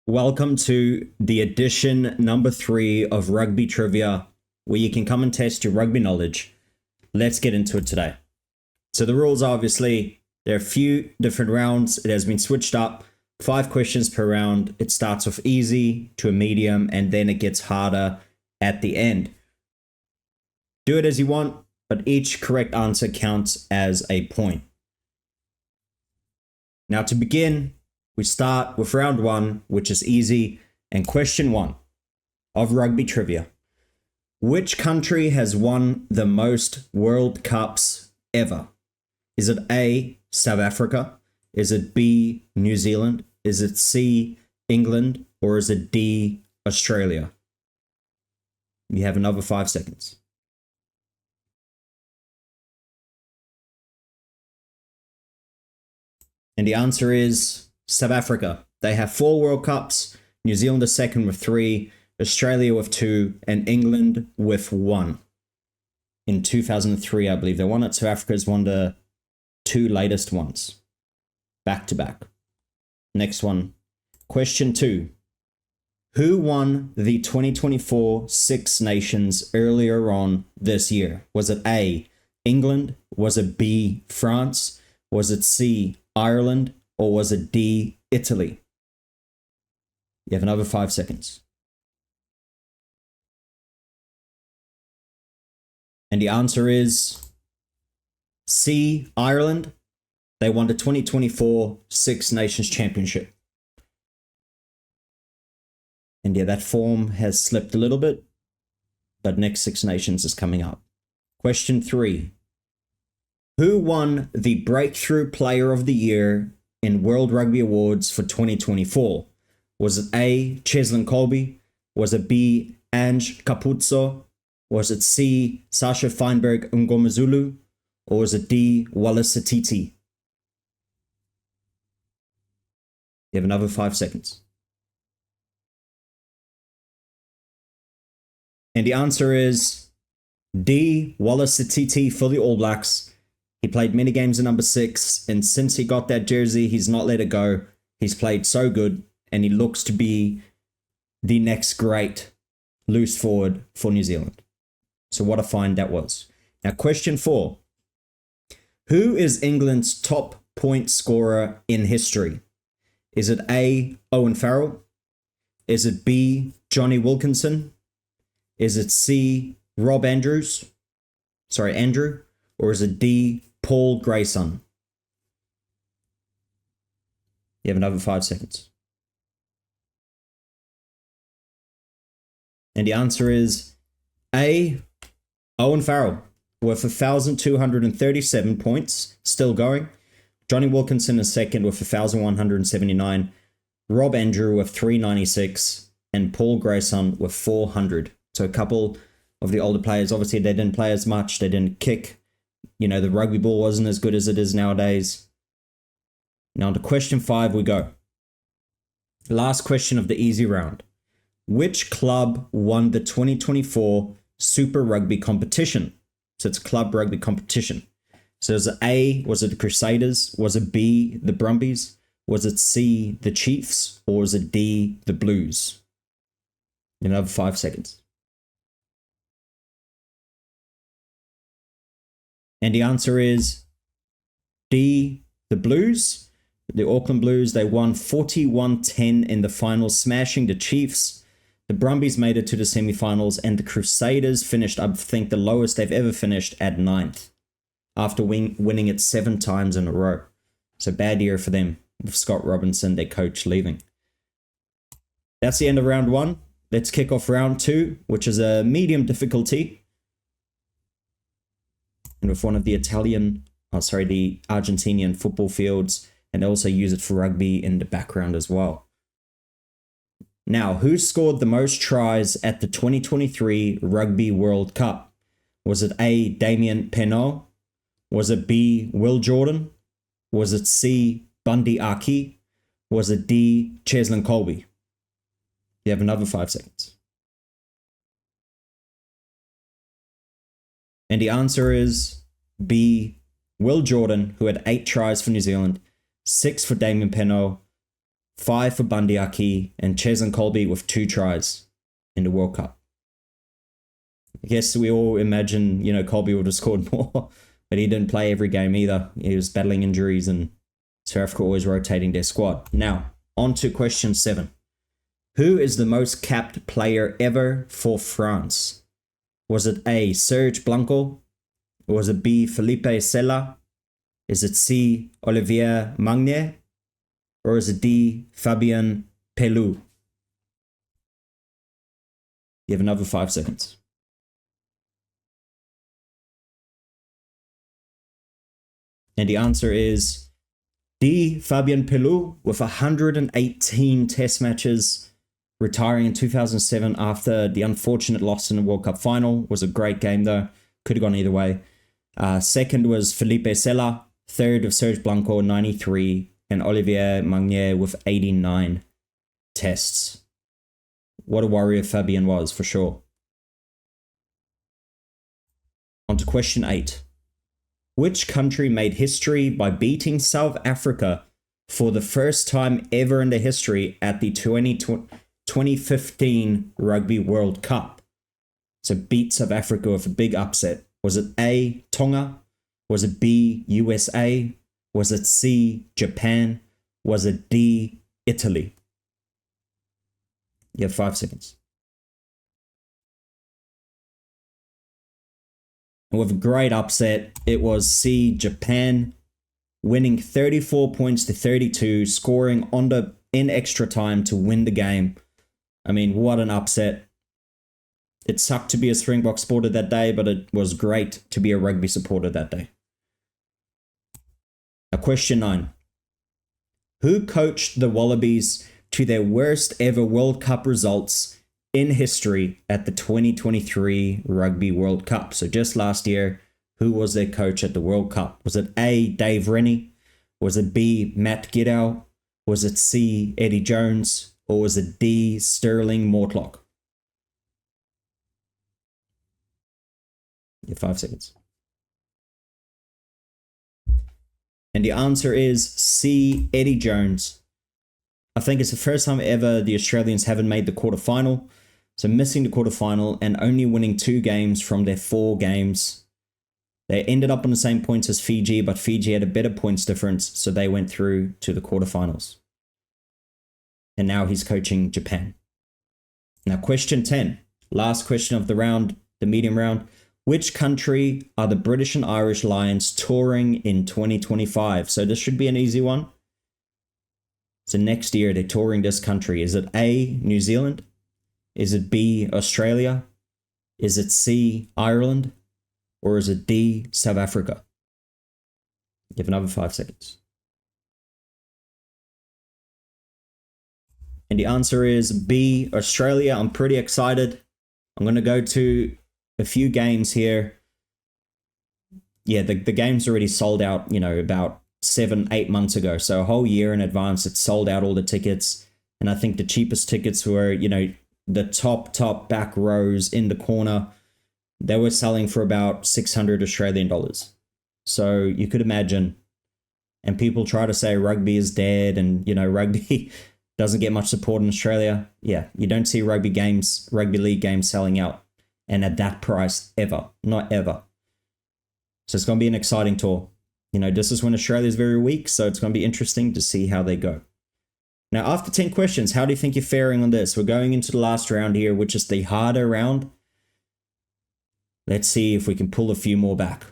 Welcome to the edition number 3 of Rugby Trivia, where you can come and test your rugby knowledge. Let's get into it today. So the rules are obviously, there are a few different rounds. It has been switched up, 5 questions per round. It starts off easy to a medium, and then it gets harder at the end. Do it as you want, but each correct answer counts as a point. Now to begin, we start with round 1, which is easy, and question 1 of Rugby Trivia. Which country has won the most World Cups ever? Is it A, South Africa? Is it B, New Zealand? Is it C, England? Or is it D, Australia? You have another 5 seconds. And the answer is South Africa. They have 4 World Cups, New Zealand is second with 3, Australia with 2, and England with 1. In 2003, I believe they won it. South Africa's won the 2 latest ones, back to back. Next one, question 2. Who won the 2024 Six Nations earlier on this year? Was it A, England? Was it B, France? Was it C, Ireland? Or was it D, Italy? You have another 5 seconds. And the answer is C, Ireland. They won the 2024 Six Nations Championship. And yeah, that form has slipped a little bit, but next Six Nations is coming up. Question 3. Who won the Breakthrough Player of the Year in World Rugby Awards for 2024? Was it A, Cheslin Kolbe? Was it B, Ange Capuzzo? Was it C, Sasha Feinberg Ngomazulu? Or was it D, Wallace Satiti? You have another 5 seconds. And the answer is D, Wallace Satiti for the All Blacks. He played many games in number 6, and since he got that jersey, he's not let it go. He's played so good, and he looks to be the next great loose forward for New Zealand. So what a find that was. Now, question 4. Who is England's top point scorer in history? Is it A, Owen Farrell? Is it B, Johnny Wilkinson? Is it C, Andrew? Or is it D, Paul Grayson? You have another 5 seconds. And the answer is A, Owen Farrell, with 1,237 points, still going. Johnny Wilkinson is second with 1,179. Rob Andrew with 396. And Paul Grayson with 400. So a couple of the older players, obviously they didn't play as much, they didn't kick. You know, the rugby ball wasn't as good as it is nowadays. Now to question 5 we go. Last question of the easy round. Which club won the 2024 Super Rugby competition? So it's club rugby competition. So was it A, was it the Crusaders? Was it B, the Brumbies? Was it C, the Chiefs? Or was it D, the Blues? Another 5 seconds. And the answer is D, the Blues. The Auckland Blues, they won 41-10 in the finals, smashing the Chiefs. The Brumbies made it to the semi-finals, and the Crusaders finished, I think, the lowest they've ever finished at 9th, after winning it 7 times in a row. So bad year for them, with Scott Robinson, their coach, leaving. That's the end of round 1. Let's kick off round 2, which is a medium difficulty. And with one of the the Argentinian football fields, and also use it for rugby in the background as well. Now, who scored the most tries at the 2023 Rugby World Cup? Was it A, Damien Penaud? Was it B, Will Jordan? Was it C, Bundy Aki? Was it D, Cheslin Kolbe? You have another 5 seconds. And the answer is B, Will Jordan, who had 8 tries for New Zealand, 6 for Damien Penaud, 5 for Bundyaki, and Ches and Colby with 2 tries in the World Cup. I guess we all imagine, Colby would have scored more, but he didn't play every game either. He was battling injuries, and South Africa always rotating their squad. Now, on to question 7. Who is the most capped player ever for France? Was it A, Serge Blanco? Or was it B, Felipe Sella? Is it C, Olivier Magnier? Or is it D, Fabien Pelou? You have another 5 seconds. And the answer is D, Fabien Pelou, with 118 test matches, retiring in 2007 after the unfortunate loss in the World Cup final. Was a great game though. Could have gone either way. Second was Felipe Sella. Third of Serge Blanco, 93. And Olivier Magnier with 89 tests. What a warrior Fabien was, for sure. On to question 8. Which country made history by beating South Africa for the first time ever in their history at the 2015 Rugby World Cup? So beat South Africa with a big upset. Was it A, Tonga? Was it B, USA? Was it C, Japan? Was it D, Italy? You have 5 seconds. And with a great upset, it was C, Japan, winning 34 points to 32, scoring in extra time to win the game. I mean, what an upset. It sucked to be a Springbok supporter that day, but it was great to be a rugby supporter that day. Now, question 9. Who coached the Wallabies to their worst ever World Cup results in history at the 2023 Rugby World Cup? So just last year, who was their coach at the World Cup? Was it A, Dave Rennie? Was it B, Matt Giddow? Was it C, Eddie Jones? Or was it D, Sterling Mortlock? You have 5 seconds. And the answer is C, Eddie Jones. I think it's the first time ever the Australians haven't made the quarterfinal. So missing the quarterfinal and only winning 2 games from their 4 games. They ended up on the same points as Fiji, but Fiji had a better points difference, so they went through to the quarterfinals. And now he's coaching Japan. Now, question 10. Last question of the round, the medium round. Which country are the British and Irish Lions touring in 2025? So this should be an easy one. So next year, they're touring this country. Is it A, New Zealand? Is it B, Australia? Is it C, Ireland? Or is it D, South Africa? You have another 5 seconds. And the answer is B, Australia. I'm pretty excited. I'm going to go to a few games here. Yeah, the game's already sold out, about 7-8 months ago. So a whole year in advance, it's sold out all the tickets. And I think the cheapest tickets were, the top back rows in the corner. They were selling for about 600 Australian dollars. So you could imagine. And people try to say rugby is dead and, rugby doesn't get much support in Australia. Yeah, you don't see rugby league games selling out. And at that price, ever. Not ever. So it's going to be an exciting tour. This is when Australia is very weak, so it's going to be interesting to see how they go. Now, after 10 questions, how do you think you're faring on this? We're going into the last round here, which is the harder round. Let's see if we can pull a few more back.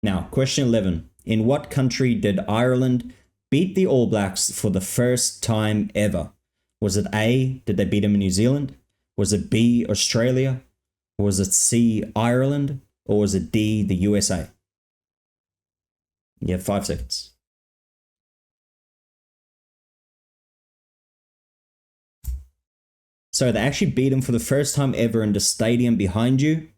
Now, question 11. In what country did Ireland beat the All Blacks for the first time ever? Was it A, did they beat them in New Zealand? Was it B, Australia? Was it C, Ireland? Or was it D, the USA? You have 5 seconds. So they actually beat them for the first time ever in the stadium behind you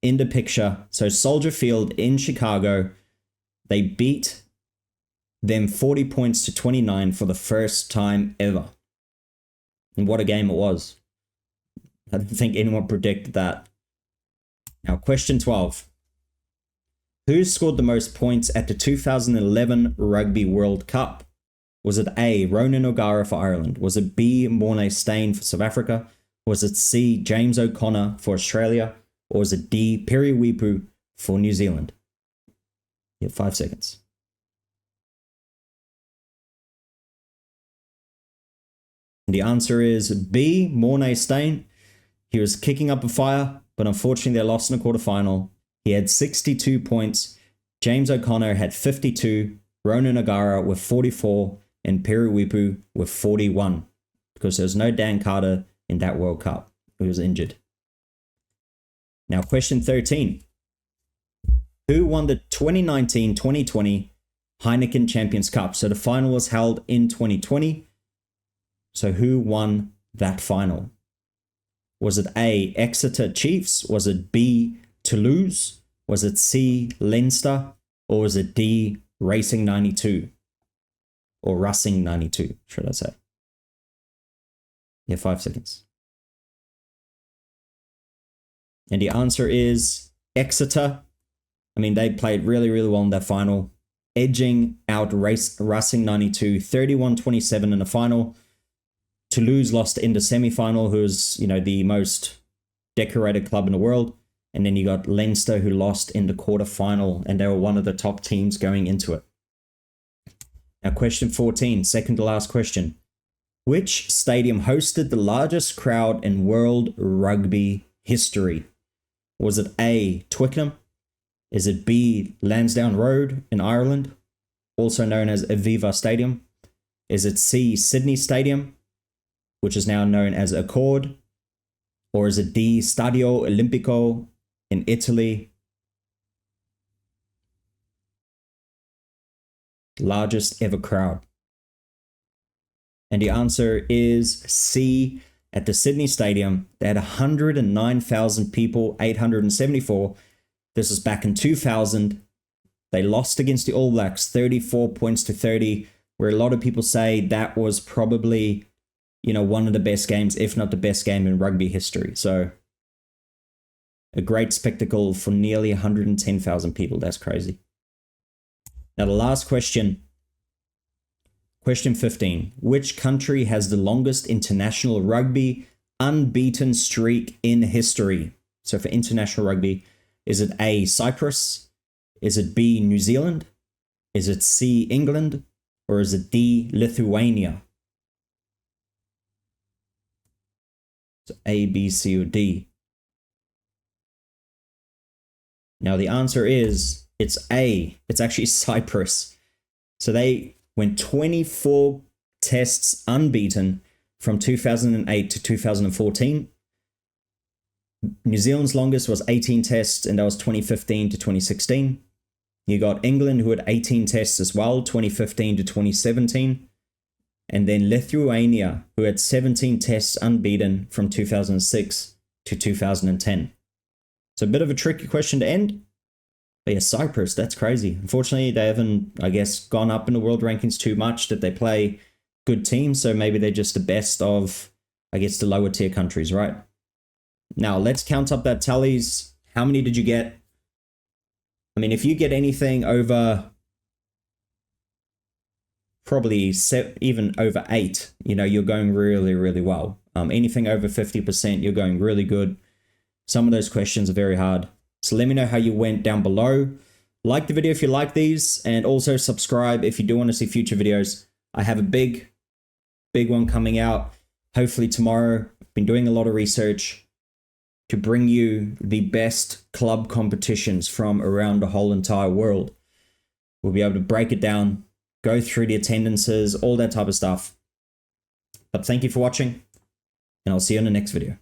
in the picture. So Soldier Field in Chicago. They beat them 40 points to 29 for the first time ever. And what a game it was. I don't think anyone predicted that. Now, question 12. Who scored the most points at the 2011 Rugby World Cup? Was it A, Ronan O'Gara for Ireland? Was it B, Mornay Stain for South Africa? Was it C, James O'Connor for Australia? Or was it D, Periwipu for New Zealand? You have 5 seconds. And the answer is B, Mornay Stain. He was kicking up a fire, but unfortunately they lost in the quarterfinal. He had 62 points. James O'Connor had 52. Ronan O'Gara with 44. And Periwipu with 41. Because there was no Dan Carter in that World Cup. He was injured. Now, question 13. Who won the 2019-2020 Heineken Champions Cup? So the final was held in 2020. So who won that final? Was it A, Exeter Chiefs? Was it B, Toulouse? Was it C, Leinster? Or was it D, Racing 92? Or Racing 92, should I say? Yeah, 5 seconds. And the answer is Exeter. I mean, they played really, really well in that final, edging out Racing 92, 31-27 in the final. Toulouse lost in the semi-final, who's, the most decorated club in the world. And then you got Leinster, who lost in the quarterfinal, and they were one of the top teams going into it. Now, question 14, second to last question. Which stadium hosted the largest crowd in world rugby history? Was it A, Twickenham? Is it B, Lansdowne Road in Ireland, also known as Aviva Stadium? Is it C, Sydney Stadium, which is now known as Accord? Or is it D, Stadio Olimpico in Italy? Largest ever crowd. And the answer is C, at the Sydney Stadium. They had 109,000 people, 874. This was back in 2000. They lost against the All Blacks, 34 points to 30, where a lot of people say that was probably, one of the best games, if not the best game in rugby history. So a great spectacle for nearly 110,000 people. That's crazy. Now, the last question. Question 15. Which country has the longest international rugby unbeaten streak in history? So for international rugby, is it A, Cyprus? Is it B, New Zealand? Is it C, England? Or is it D, Lithuania? So A, B, C, or D. Now the answer is, it's A. It's actually Cyprus. So they went 24 tests unbeaten from 2008 to 2014. New Zealand's longest was 18 tests, and that was 2015 to 2016. You got England, who had 18 tests as well, 2015 to 2017. And then Lithuania, who had 17 tests unbeaten from 2006 to 2010. It's a bit of a tricky question to end. But yeah, Cyprus, that's crazy. Unfortunately, they haven't, gone up in the world rankings too much, that they play good teams. So maybe they're just the best of, the lower tier countries, right? Now, let's count up that tallies. How many did you get? I mean, if you get anything over, probably even over 8, you're going really, really well. Anything over 50%, you're going really good. Some of those questions are very hard. So let me know how you went down below. Like the video if you like these, and also subscribe if you do want to see future videos. I have a big one coming out, hopefully tomorrow. I've been doing a lot of research to bring you the best club competitions from around the whole entire world. We'll be able to break it down, go through the attendances, all that type of stuff. But thank you for watching, and I'll see you in the next video.